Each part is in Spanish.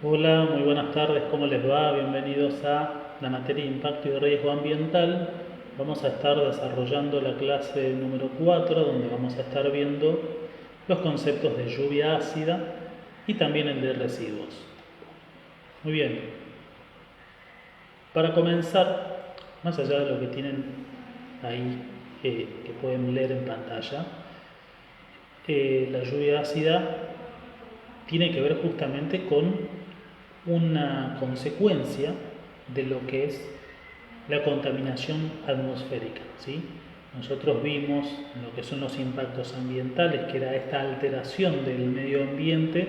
Hola, muy buenas tardes, ¿cómo les va? Bienvenidos a la materia de impacto y riesgo ambiental. Vamos a estar desarrollando la clase número 4, donde vamos a estar viendo los conceptos de lluvia ácida y también el de residuos. Muy bien, para comenzar, más allá de lo que tienen ahí que pueden leer en pantalla, la lluvia ácida tiene que ver justamente con una consecuencia de lo que es la contaminación atmosférica, ¿sí? Nosotros vimos lo que son los impactos ambientales, que era esta alteración del medio ambiente,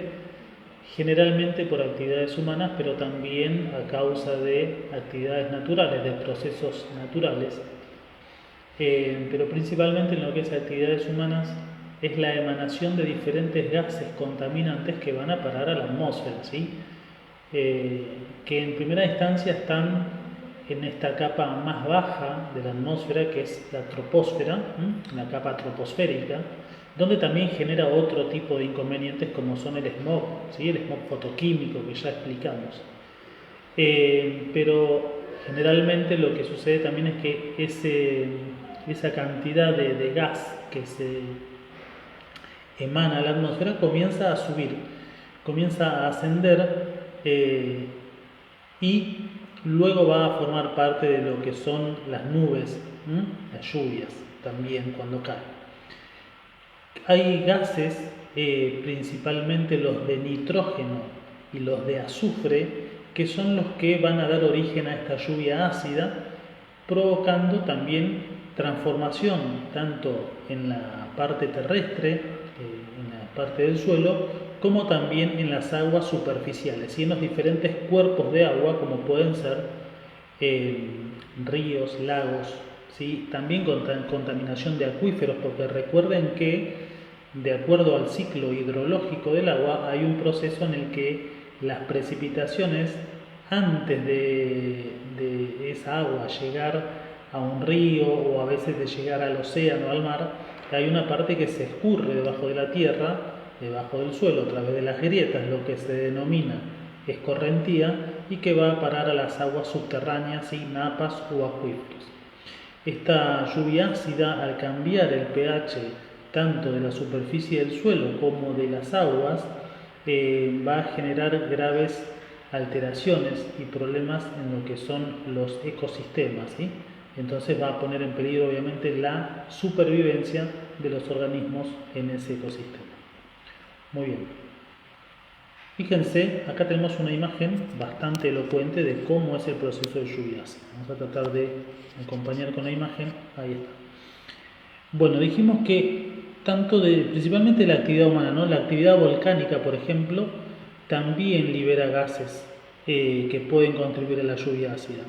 generalmente por actividades humanas, pero también a causa de actividades naturales, de procesos naturales, pero principalmente en lo que es actividades humanas es la emanación de diferentes gases contaminantes que van a parar a la atmósfera, ¿sí? Que en primera instancia están en esta capa más baja de la atmósfera, que es la troposfera, la capa troposférica, donde también genera otro tipo de inconvenientes como son el smog, ¿sí? El smog fotoquímico que ya explicamos. Pero generalmente lo que sucede también es que esa cantidad de gas que se emana a la atmósfera comienza a subir, comienza a ascender y luego va a formar parte de lo que son las nubes, las lluvias también cuando caen. Hay gases, principalmente los de nitrógeno y los de azufre, que son los que van a dar origen a esta lluvia ácida, provocando también transformación tanto en la parte terrestre, en la parte del suelo, como también en las aguas superficiales y en los diferentes cuerpos de agua, como pueden ser ríos, lagos, ¿sí? También contaminación de acuíferos, porque recuerden que de acuerdo al ciclo hidrológico del agua hay un proceso en el que las precipitaciones antes de esa agua llegar a un río o a veces de llegar al océano, al mar, hay una parte que se escurre debajo de la tierra, debajo del suelo, a través de las grietas, lo que se denomina escorrentía, y que va a parar a las aguas subterráneas y napas o acuíferos. Esta lluvia ácida, al cambiar el pH tanto de la superficie del suelo como de las aguas, va a generar graves alteraciones y problemas en lo que son los ecosistemas, ¿sí? Entonces va a poner en peligro obviamente la supervivencia de los organismos en ese ecosistema. Muy bien. Fíjense, acá tenemos una imagen bastante elocuente de cómo es el proceso de lluvia ácida. Vamos a tratar de acompañar con la imagen. Ahí está. Bueno, dijimos que principalmente la actividad humana, ¿no? La actividad volcánica, por ejemplo, también libera gases que pueden contribuir a la lluvia ácida.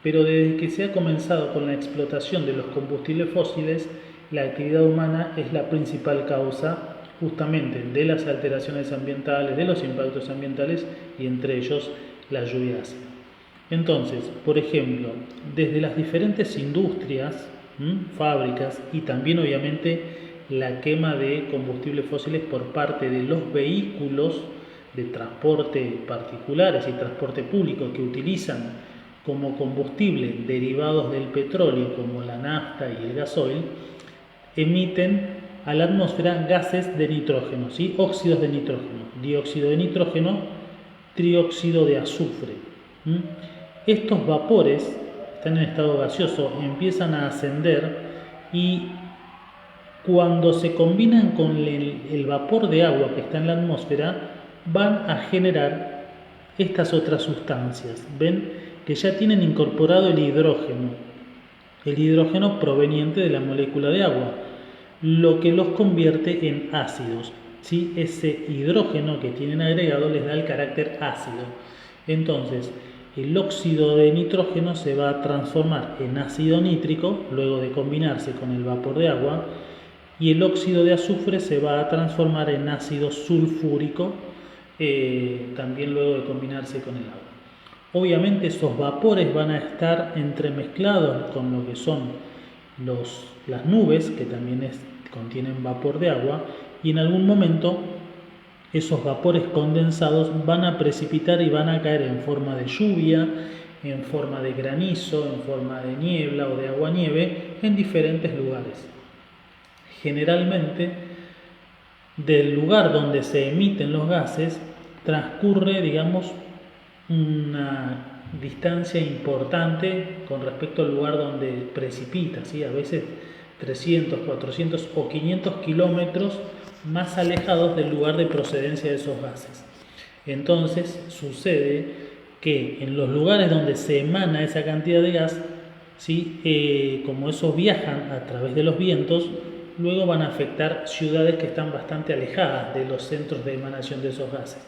Pero desde que se ha comenzado con la explotación de los combustibles fósiles, la actividad humana es la principal causa justamente de las alteraciones ambientales, de los impactos ambientales y entre ellos la lluvia ácida. Entonces, por ejemplo, desde las diferentes industrias, fábricas y también obviamente la quema de combustibles fósiles por parte de los vehículos de transporte particulares y transporte público que utilizan como combustible derivados del petróleo como la nafta y el gasoil, emiten a la atmósfera gases de nitrógeno, ¿sí? Óxidos de nitrógeno, dióxido de nitrógeno, trióxido de azufre. Estos vapores están en estado gaseoso, empiezan a ascender y cuando se combinan con el vapor de agua que está en la atmósfera, van a generar estas otras sustancias. Ven que ya tienen incorporado el hidrógeno proveniente de la molécula de agua, lo que los convierte en ácidos, ¿sí? Ese hidrógeno que tienen agregado les da el carácter ácido. Entonces, el óxido de nitrógeno se va a transformar en ácido nítrico luego de combinarse con el vapor de agua, y el óxido de azufre se va a transformar en ácido sulfúrico también luego de combinarse con el agua. Obviamente esos vapores van a estar entremezclados con lo que son las nubes, que también contienen vapor de agua, y en algún momento esos vapores condensados van a precipitar y van a caer en forma de lluvia, en forma de granizo, en forma de niebla o de aguanieve en diferentes lugares. Generalmente, del lugar donde se emiten los gases transcurre, digamos, una distancia importante con respecto al lugar donde precipita, ¿sí? A veces 300, 400 o 500 kilómetros más alejados del lugar de procedencia de esos gases. Entonces sucede que en los lugares donde se emana esa cantidad de gas, ¿sí? Como esos viajan a través de los vientos, luego van a afectar ciudades que están bastante alejadas de los centros de emanación de esos gases.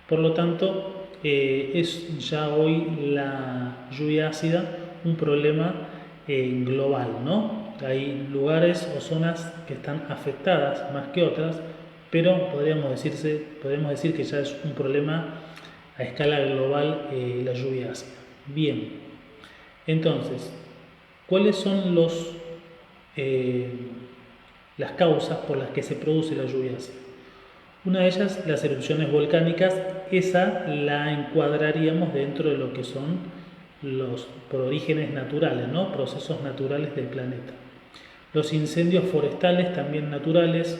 Por lo tanto, es ya hoy la lluvia ácida un problema global, ¿no? Hay lugares o zonas que están afectadas más que otras, pero podríamos decir que ya es un problema a escala global la lluvia ácida. Bien, entonces, ¿cuáles son las causas por las que se produce la lluvia ácida? Una de ellas, las erupciones volcánicas, esa la encuadraríamos dentro de lo que son los orígenes naturales, ¿no? Procesos naturales del planeta. Los incendios forestales también naturales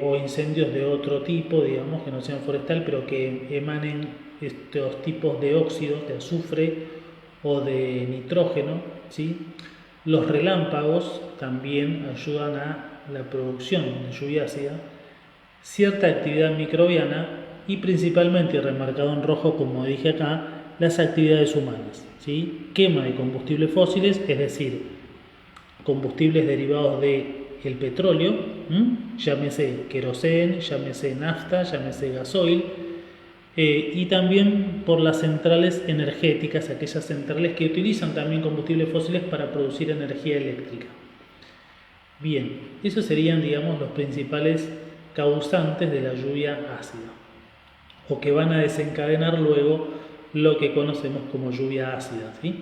o incendios de otro tipo, digamos, que no sean forestal, pero que emanen estos tipos de óxidos, de azufre o de nitrógeno, ¿sí? Los relámpagos también ayudan a la producción de lluvia ácida, cierta actividad microbiana y principalmente, remarcado en rojo como dije acá, las actividades humanas, ¿sí? Quema de combustibles fósiles, es decir, combustibles derivados del petróleo, llámese queroseno, llámese nafta, llámese gasoil, y también por las centrales energéticas, aquellas centrales que utilizan también combustibles fósiles para producir energía eléctrica. Bien, esos serían, digamos, los principales causantes de la lluvia ácida, o que van a desencadenar luego lo que conocemos como lluvia ácida, ¿sí?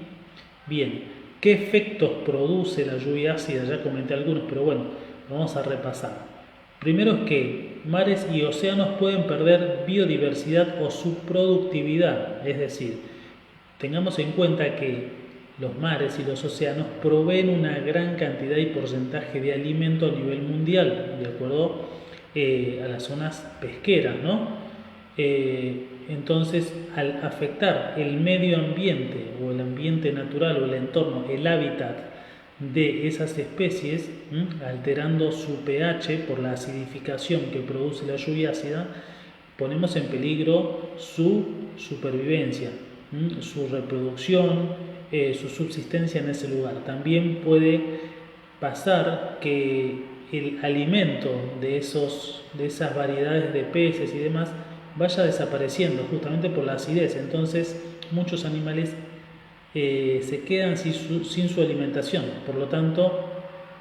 Bien, ¿qué efectos produce la lluvia ácida? Ya comenté algunos, pero bueno, vamos a repasar. Primero es que mares y océanos pueden perder biodiversidad o su productividad, es decir, tengamos en cuenta que los mares y los océanos proveen una gran cantidad y porcentaje de alimento a nivel mundial, de acuerdo a las zonas pesqueras, ¿no? Entonces, al afectar el medio ambiente o el ambiente natural o el entorno, el hábitat de esas especies, alterando su pH por la acidificación que produce la lluvia ácida, ponemos en peligro su supervivencia, su reproducción, su subsistencia en ese lugar. También puede pasar que el alimento de esas variedades de peces y demás vaya desapareciendo justamente por la acidez. Entonces muchos animales se quedan sin su alimentación, por lo tanto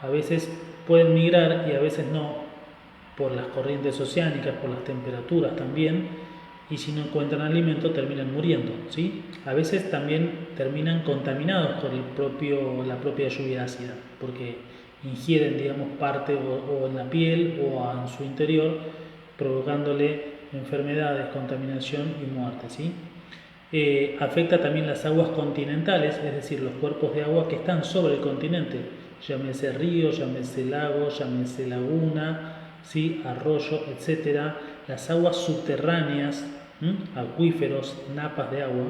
a veces pueden migrar y a veces no, por las corrientes oceánicas, por las temperaturas también, y si no encuentran alimento terminan muriendo, ¿sí? A veces también terminan contaminados por la propia lluvia ácida, porque ingieren, digamos, parte o en la piel o en su interior, provocándole enfermedades, contaminación y muerte, ¿sí? Afecta también las aguas continentales, es decir, los cuerpos de agua que están sobre el continente, llámese río, llámese lago, llámese laguna, ¿sí? Arroyo, etc. Las aguas subterráneas, acuíferos, napas de agua,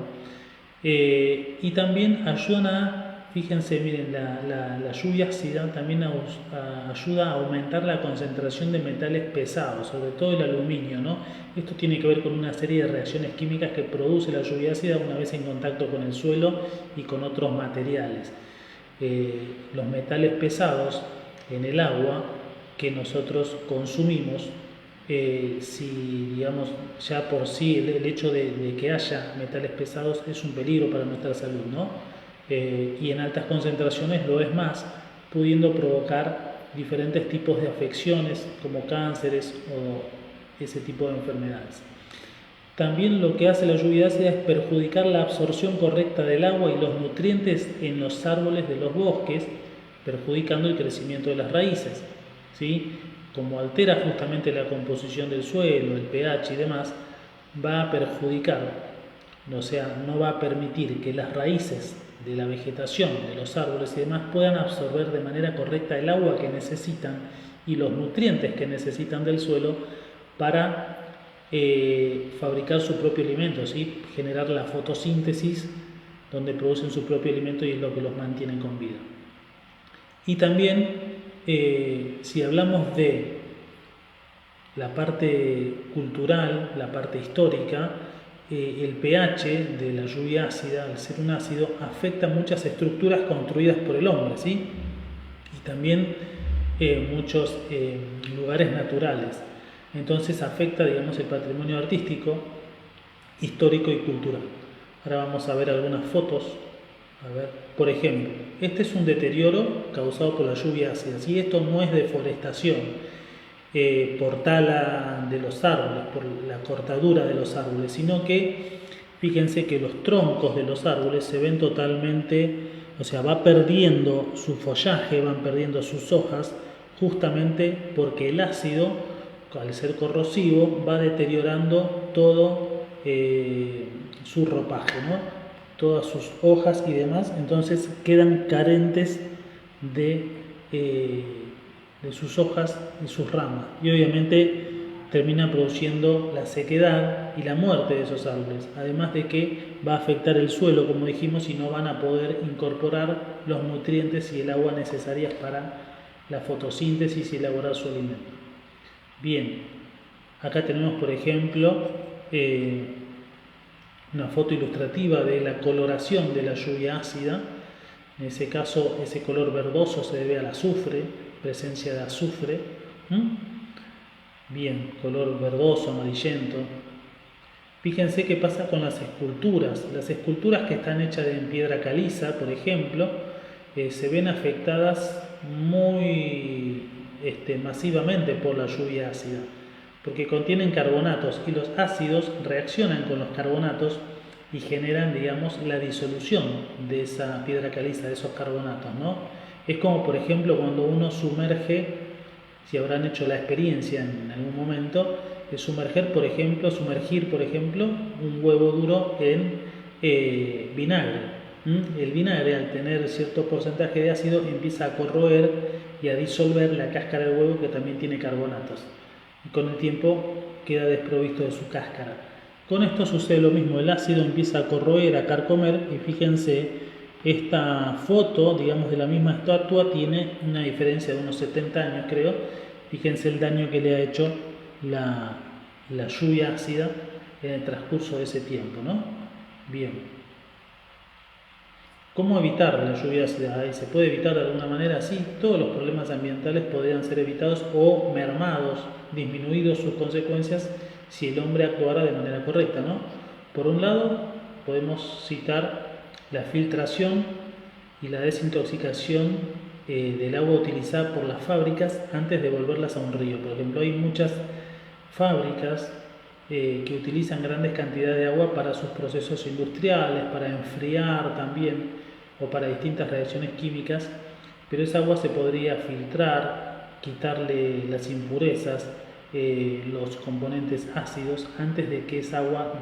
y también ayudan fíjense, miren, la lluvia ácida también ayuda a aumentar la concentración de metales pesados, sobre todo el aluminio, ¿no? Esto tiene que ver con una serie de reacciones químicas que produce la lluvia ácida una vez en contacto con el suelo y con otros materiales. Los metales pesados en el agua que nosotros consumimos, si digamos ya por sí el hecho de que haya metales pesados es un peligro para nuestra salud, ¿no? Y en altas concentraciones lo es más, pudiendo provocar diferentes tipos de afecciones como cánceres o ese tipo de enfermedades. También lo que hace la lluvia ácida es perjudicar la absorción correcta del agua y los nutrientes en los árboles de los bosques, perjudicando el crecimiento de las raíces, ¿sí? como altera justamente la composición del suelo, el pH y demás, va a perjudicar, o sea, no va a permitir que las raíces de la vegetación, de los árboles y demás puedan absorber de manera correcta el agua que necesitan y los nutrientes que necesitan del suelo para fabricar su propio alimento, ¿sí? Generar la fotosíntesis donde producen su propio alimento y es lo que los mantiene con vida. Y también, si hablamos de la parte cultural, la parte histórica, el pH de la lluvia ácida, al ser un ácido, afecta muchas estructuras construidas por el hombre, ¿sí? Y también muchos lugares naturales. Entonces afecta, digamos, el patrimonio artístico, histórico y cultural. Ahora vamos a ver algunas fotos. A ver, por ejemplo, este es un deterioro causado por la lluvia ácida. ¿Sí? Esto no es deforestación por tala de los árboles, por la cortadura de los árboles, sino que fíjense que los troncos de los árboles se ven totalmente, o sea, va perdiendo su follaje, van perdiendo sus hojas, justamente porque el ácido, al ser corrosivo, va deteriorando todo su ropaje, ¿no? Todas sus hojas y demás, entonces quedan carentes de sus hojas y sus ramas, y obviamente termina produciendo la sequedad y la muerte de esos árboles, además de que va a afectar el suelo, como dijimos, y no van a poder incorporar los nutrientes y el agua necesarias para la fotosíntesis y elaborar su alimento. Bien, acá tenemos, por ejemplo, una foto ilustrativa de la coloración de la lluvia ácida. En ese caso, ese color verdoso se debe al azufre, presencia de azufre. Bien, color verdoso, amarillento. Fíjense qué pasa con las esculturas. Las esculturas que están hechas en piedra caliza, por ejemplo, se ven afectadas muy masivamente por la lluvia ácida, porque contienen carbonatos y los ácidos reaccionan con los carbonatos y generan, digamos, la disolución de esa piedra caliza, de esos carbonatos, ¿no? Es como, por ejemplo, cuando uno sumerge, si habrán hecho la experiencia en algún momento, de sumergir, por ejemplo, un huevo duro en vinagre. El vinagre, al tener cierto porcentaje de ácido, empieza a corroer y a disolver la cáscara del huevo, que también tiene carbonatos. Y con el tiempo queda desprovisto de su cáscara. Con esto sucede lo mismo, el ácido empieza a corroer, a carcomer, y fíjense, esta foto, digamos, de la misma estatua tiene una diferencia de unos 70 años, creo. Fíjense el daño que le ha hecho la lluvia ácida en el transcurso de ese tiempo, ¿no? Bien. ¿Cómo evitar la lluvia ácida? ¿Se puede evitar de alguna manera? Sí, todos los problemas ambientales podrían ser evitados o mermados, disminuidos sus consecuencias si el hombre actuara de manera correcta, ¿no? Por un lado, podemos citar la filtración y la desintoxicación del agua utilizada por las fábricas antes de devolverlas a un río. Por ejemplo, hay muchas fábricas que utilizan grandes cantidades de agua para sus procesos industriales, para enfriar también, o para distintas reacciones químicas, pero esa agua se podría filtrar, quitarle las impurezas, los componentes ácidos, antes de que esa agua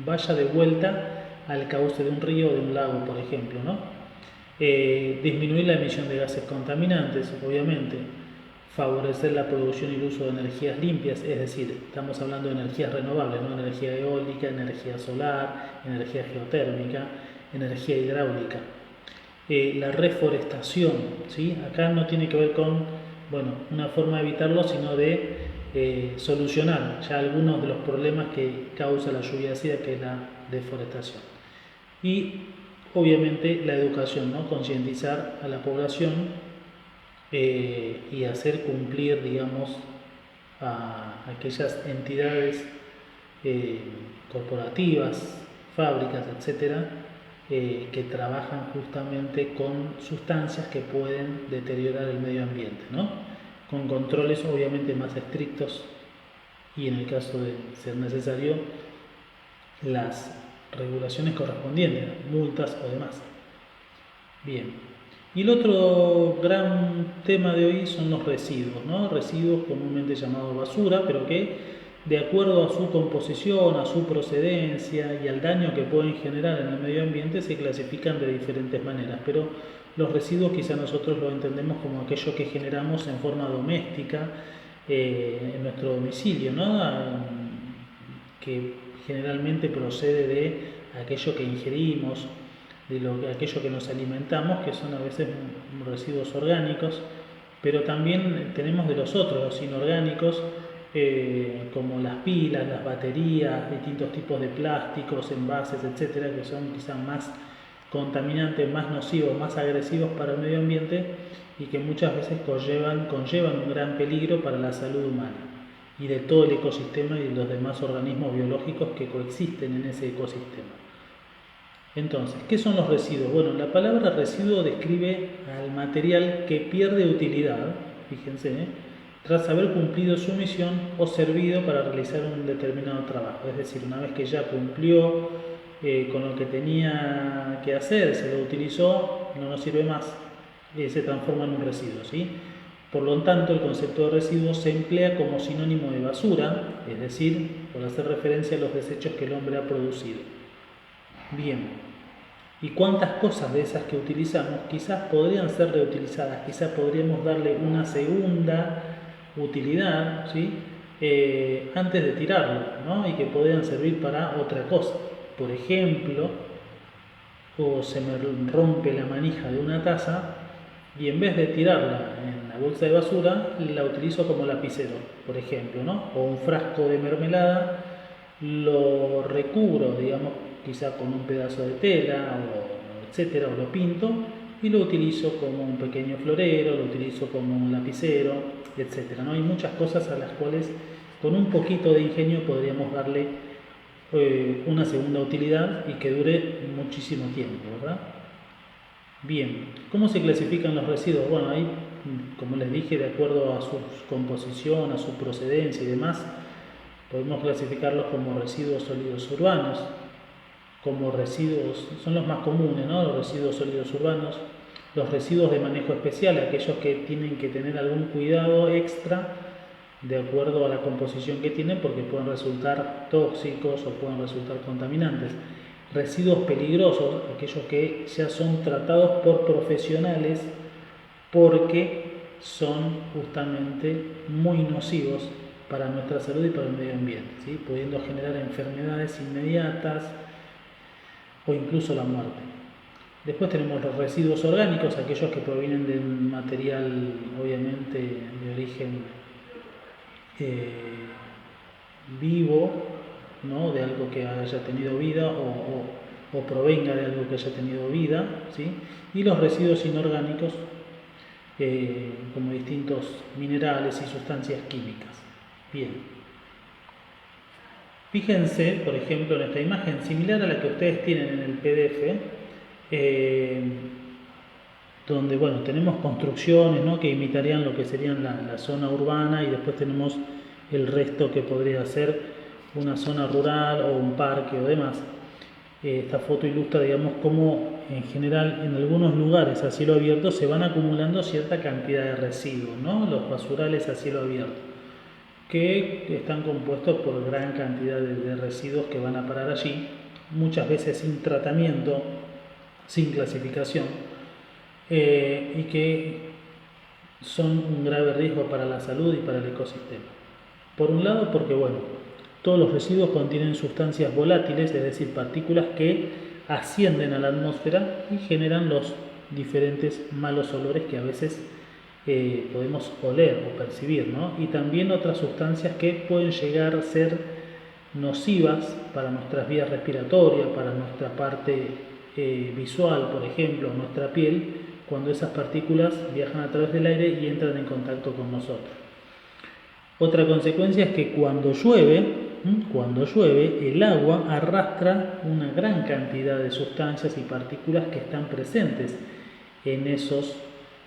vaya de vuelta al cauce de un río o de un lago, por ejemplo, ¿no? Disminuir la emisión de gases contaminantes, obviamente. Favorecer la producción y el uso de energías limpias, es decir, estamos hablando de energías renovables, ¿no? Energía eólica, energía solar, energía geotérmica, energía hidráulica. La reforestación, ¿sí? Acá no tiene que ver con, bueno, una forma de evitarlo, sino de solucionar ya algunos de los problemas que causa la lluvia ácida, que es la deforestación. Y obviamente la educación, ¿no? Concientizar a la población y hacer cumplir, digamos, a aquellas entidades corporativas, fábricas, etcétera, que trabajan justamente con sustancias que pueden deteriorar el medio ambiente, ¿no? Con controles obviamente más estrictos y, en el caso de ser necesario, las regulaciones correspondientes, multas o demás. Bien. Y el otro gran tema de hoy son los residuos, ¿no? Residuos comúnmente llamados basura, pero que de acuerdo a su composición, a su procedencia y al daño que pueden generar en el medio ambiente se clasifican de diferentes maneras. Pero los residuos quizá nosotros los entendemos como aquello que generamos en forma doméstica en nuestro domicilio, ¿no? Que generalmente procede de aquello que ingerimos, de aquello que nos alimentamos, que son a veces residuos orgánicos, pero también tenemos de los otros, los inorgánicos, como las pilas, las baterías, distintos tipos de plásticos, envases, etcétera, que son quizás más contaminantes, más nocivos, más agresivos para el medio ambiente y que muchas veces conllevan un gran peligro para la salud humana y de todo el ecosistema y de los demás organismos biológicos que coexisten en ese ecosistema. Entonces, ¿qué son los residuos? Bueno, la palabra residuo describe al material que pierde utilidad, fíjense, tras haber cumplido su misión o servido para realizar un determinado trabajo. Es decir, una vez que ya cumplió con lo que tenía que hacer, se lo utilizó, no nos sirve más, se transforma en un residuo, ¿sí? Por lo tanto, el concepto de residuo se emplea como sinónimo de basura, es decir, por hacer referencia a los desechos que el hombre ha producido. Bien, ¿y cuántas cosas de esas que utilizamos quizás podrían ser reutilizadas? Quizás podríamos darle una segunda utilidad, ¿sí? Antes de tirarlo, ¿no? Y que podrían servir para otra cosa. Por ejemplo, o se me rompe la manija de una taza y en vez de tirarla en la bolsa de basura, la utilizo como lapicero, por ejemplo, ¿no? O un frasco de mermelada, lo recubro, digamos, quizá con un pedazo de tela, o etcétera, o lo pinto y lo utilizo como un pequeño florero, lo utilizo como un lapicero, etcétera, ¿no? Hay muchas cosas a las cuales con un poquito de ingenio podríamos darle una segunda utilidad y que dure muchísimo tiempo, ¿verdad? Bien, ¿cómo se clasifican los residuos? Bueno, ahí, como les dije, de acuerdo a su composición, a su procedencia y demás, podemos clasificarlos como residuos sólidos urbanos, como residuos, son los más comunes, ¿no? Los residuos sólidos urbanos, los residuos de manejo especial, aquellos que tienen que tener algún cuidado extra de acuerdo a la composición que tienen porque pueden resultar tóxicos o pueden resultar contaminantes. Residuos peligrosos, aquellos que ya son tratados por profesionales porque son justamente muy nocivos para nuestra salud y para el medio ambiente, ¿sí? Pudiendo generar enfermedades inmediatas o incluso la muerte. Después tenemos los residuos orgánicos, aquellos que provienen de material obviamente de origen vivo, ¿no? De algo que haya tenido vida o provenga de algo que haya tenido vida, ¿sí? Y los residuos inorgánicos como distintos minerales y sustancias químicas. Bien. Fíjense, por ejemplo, en esta imagen similar a la que ustedes tienen en el PDF, donde bueno, tenemos construcciones, ¿no? Que imitarían lo que serían la zona urbana y después tenemos el resto que podría ser una zona rural o un parque o demás. Esta foto ilustra, digamos, cómo en general en algunos lugares a cielo abierto se van acumulando cierta cantidad de residuos, ¿no? Los basurales a cielo abierto, que están compuestos por gran cantidad de residuos que van a parar allí, muchas veces sin tratamiento, sin clasificación, y que son un grave riesgo para la salud y para el ecosistema. Por un lado, porque bueno, todos los residuos contienen sustancias volátiles, es decir, partículas que ascienden a la atmósfera y generan los diferentes malos olores que a veces podemos oler o percibir, ¿no? Y también otras sustancias que pueden llegar a ser nocivas para nuestras vías respiratorias, para nuestra parte visual, por ejemplo, nuestra piel, cuando esas partículas viajan a través del aire y entran en contacto con nosotros. Otra consecuencia es que cuando llueve, el agua arrastra una gran cantidad de sustancias y partículas que están presentes en esos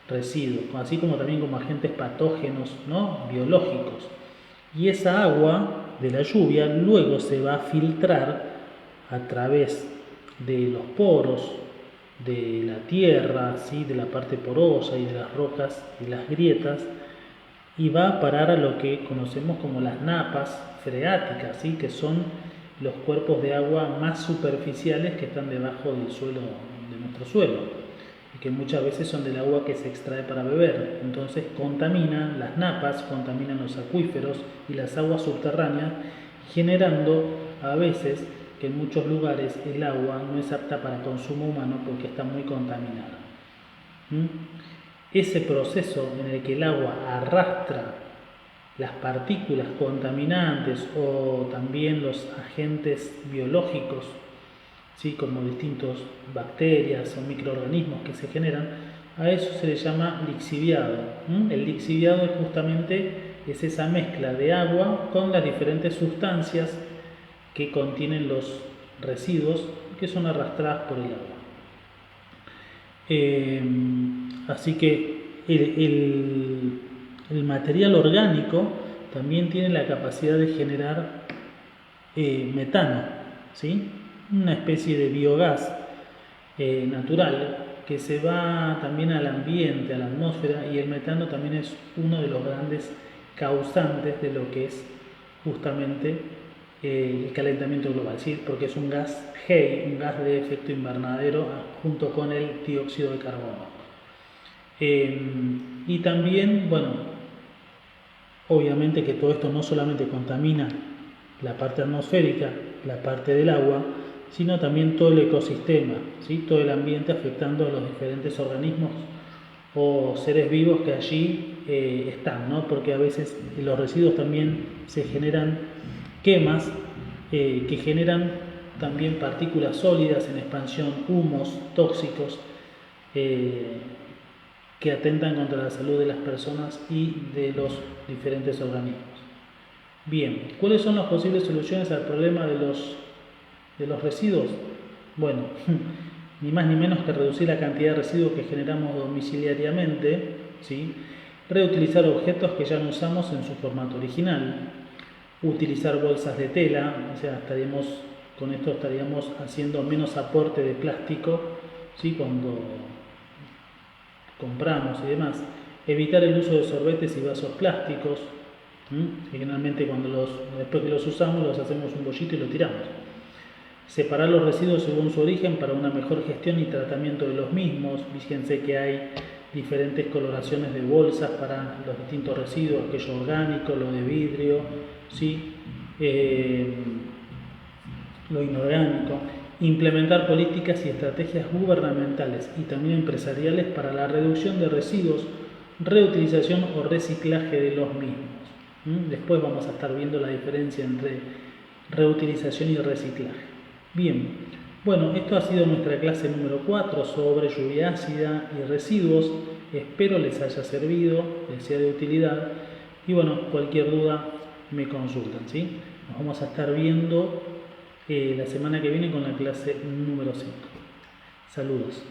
residuos, así como también como agentes patógenos, ¿no? Biológicos. Y esa agua de la lluvia luego se va a filtrar a través de los poros de la tierra, ¿sí? De la parte porosa y de las rocas y las grietas, y va a parar a lo que conocemos como las napas freáticas, ¿sí? Que son los cuerpos de agua más superficiales que están debajo del suelo, de nuestro suelo, y que muchas veces son del agua que se extrae para beber. Entonces contaminan las napas, contaminan los acuíferos y las aguas subterráneas, generando a veces que en muchos lugares el agua no es apta para consumo humano porque está muy contaminada. Ese proceso en el que el agua arrastra las partículas contaminantes o también los agentes biológicos, ¿sí? Como distintas bacterias o microorganismos que se generan, a eso se le llama lixiviado. El lixiviado es justamente esa mezcla de agua con las diferentes sustancias que contienen los residuos que son arrastradas por el agua. Así que el material orgánico también tiene la capacidad de generar metano, ¿sí? Una especie de biogás natural que se va también al ambiente, a la atmósfera, y el metano también es uno de los grandes causantes de lo que es justamente el calentamiento global, ¿sí? Porque es un gas HEI, un gas de efecto invernadero junto con el dióxido de carbono. Y también, bueno, obviamente que todo esto no solamente contamina la parte atmosférica, la parte del agua, sino también todo el ecosistema, ¿sí? Todo el ambiente, afectando a los diferentes organismos o seres vivos que allí están, ¿no? Porque a veces los residuos también se generan quemas que generan también partículas sólidas en expansión, humos tóxicos que atentan contra la salud de las personas y de los diferentes organismos. Bien, ¿cuáles son las posibles soluciones al problema de los residuos? Bueno, ni más ni menos que reducir la cantidad de residuos que generamos domiciliariamente, ¿sí? Reutilizar objetos que ya no usamos en su formato original, utilizar bolsas de tela, o sea, con esto estaríamos haciendo menos aporte de plástico, ¿sí? Cuando compramos y demás. Evitar el uso de sorbetes y vasos plásticos, que generalmente después que los usamos los hacemos un bollito y lo tiramos. Separar los residuos según su origen para una mejor gestión y tratamiento de los mismos. Fíjense que hay diferentes coloraciones de bolsas para los distintos residuos, aquello orgánico, lo de vidrio, ¿sí? Lo inorgánico. Implementar políticas y estrategias gubernamentales y también empresariales para la reducción de residuos, reutilización o reciclaje de los mismos. Después vamos a estar viendo la diferencia entre reutilización y reciclaje. Bien, bueno, esto ha sido nuestra clase número 4 sobre lluvia ácida y residuos. Espero les haya servido, les sea de utilidad, y bueno, cualquier duda me consultan, ¿sí? Nos vamos a estar viendo la semana que viene con la clase número 5. Saludos.